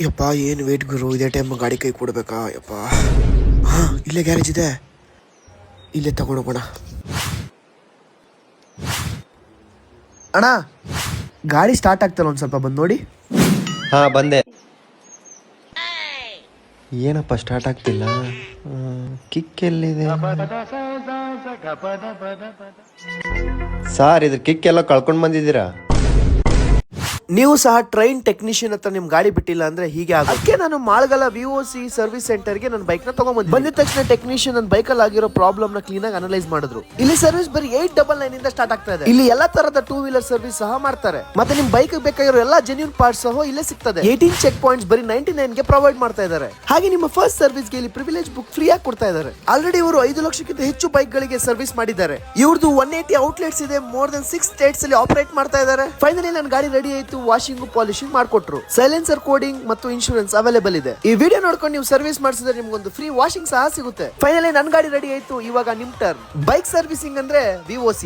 ಯಪ್ಪ ಏನು ವೇಟ್ ಗುರು, ಇದೇ ಟೈಮ್ ಗಾಡಿ ಕೈ ಕೊಡ್ಬೇಕಾ ಯಪ್ಪ. ಹಾಂ, ಇಲ್ಲೇ ಗ್ಯಾರೇಜ್ ಇದೆ, ಇಲ್ಲೇ ತಗೊಂಡೋಗೋಣ. ಅಣ್ಣ, ಗಾಡಿ ಸ್ಟಾರ್ಟ್ ಆಗ್ತಲ್ಲ, ಒಂದು ಸ್ವಲ್ಪ ಬಂದು ನೋಡಿ. ಹಾಂ ಬಂದೆ. ಏನಪ್ಪ ಸ್ಟಾರ್ಟ್ ಆಗ್ತಿಲ್ಲ, ಕಿಕ್ ಎಲ್ಲಿದೆ ಸಾರ್? ಇದ್ರ ಕಿಕ್ ಎಲ್ಲ ಕಳ್ಕೊಂಡು ಬಂದಿದ್ದೀರಾ? ನೀವು ಸಹ ಟ್ರೈನ್ ಟೆಕ್ನಿಷಿಯನ್ ಹತ್ರ ನಿಮ್ ಗಾಡಿ ಬಿಟ್ಟಿಲ್ಲ ಅಂದ್ರೆ ಹೀಗೆ ಅದಕ್ಕೆ ನಾನು ಮಾಳ್ಗಲ VOC ಸರ್ವಿಸ್ ಸೆಂಟರ್ ಗೆ ನನ್ನ ಬೈಕ್ ನ ಬಂದಿದ ತಕ್ಷಣ ಟೆಕ್ನಿಷಿಯನ್ ನನ್ನ ಬೈಕ್ ಅಲ್ಲಿ ಆಗಿರೋ ಪ್ರಾಬ್ಲಮ್ ನ ಕ್ಲೀನ್ ಆಗಿ ಅನಲೈಸ್ ಮಾಡಿದ್ರು. ಇಲ್ಲಿ ಸರ್ವಿಸ್ ಬರೀ 899 ಇಂದ ಸ್ಟಾರ್ಟ್ ಆಗ್ತಾ ಇದೆ. ಇಲ್ಲಿ ಎಲ್ಲಾ ತರದ 2 ವೀಲರ್ ಸರ್ವಿಸ್ ಸಹ ಮಾಡ್ತಾರೆ. ಮತ್ತೆ ನಿಮ್ ಬೈಕ್ ಬೇಕಾಗಿರೋ ಎಲ್ಲಾ ಜೆನ್ಯೂನ್ ಪಾರ್ಟ್ಸ್ ಸಹ ಇಲ್ಲೇ ಸಿಗ್ತದೆ. 18 ಚೆಕ್ ಪಾಯಿಂಟ್ಸ್ ಬರೀ 99 ಗೆ ಪ್ರೊವೈಡ್ ಮಾಡ್ತಾ ಇದ್ದಾರೆ. ಹಾಗೆ ನಿಮ್ಮ ಫಸ್ಟ್ ಸರ್ವಿಸ್ ಗೆ ಇಲ್ಲಿ ಪ್ರಿವಿಲೇಜ್ ಬುಕ್ ಫ್ರೀ ಆಗಿ ಕೊಡ್ತಾ ಇದ್ದಾರೆ. ಆಲ್ರೆಡಿ ಇವರು 5 ಲಕ್ಷಕ್ಕಿಂತ ಹೆಚ್ಚು ಬೈಕ್ ಗಳಿಗೆ ಸರ್ವಿಸ್ ಮಾಡಿದ್ದಾರೆ. ಇವ್ರದ್ದು 180 ಔಟ್ಲೆಟ್ಸ್ ಇದೆ. ಮೋರ್ ದನ್ 6 ಸ್ಟೇಟ್ಸ್ ಅಲ್ಲಿ ಆಪರೇಟ್ ಮಾಡ್ತಾ ಇದ್ದಾರೆ. ಫೈನಲಿ ನನ್ನ ಗಾಡಿ ರೆಡಿ ಆಯ್ತು. ವಾಷಿಂಗ್, ಪಾಲಿಶಿಂಗ್ ಮಾಡ್ಕೊಟ್ರು. ಸೈಲೆನ್ಸರ್ ಕೋಡಿಂಗ್ ಮತ್ತು ಇನ್ಶೂರೆನ್ಸ್ ಅವೈಲೇಬಲ್ ಇದೆ. ಈ ವಿಡಿಯೋ ನೋಡ್ಕೊಂಡು ನೀವು ಸರ್ವಿಸ್ ಮಾಡಿಸಿದ್ರೆ ನಿಮ್ಗೊಂದು ಫ್ರೀ ವಾಷಿಂಗ್ ಸಹ ಸಿಗುತ್ತೆ. ಫೈನಲಿ ನನ್ನ ಗಾಡಿ ರೆಡಿ ಆಯ್ತು. ಇವಾಗ ನಿಮ್ ಟರ್ನ್. ಬೈಕ್ ಸರ್ವಿಸಿಂಗ್ ಅಂದ್ರೆ VOC.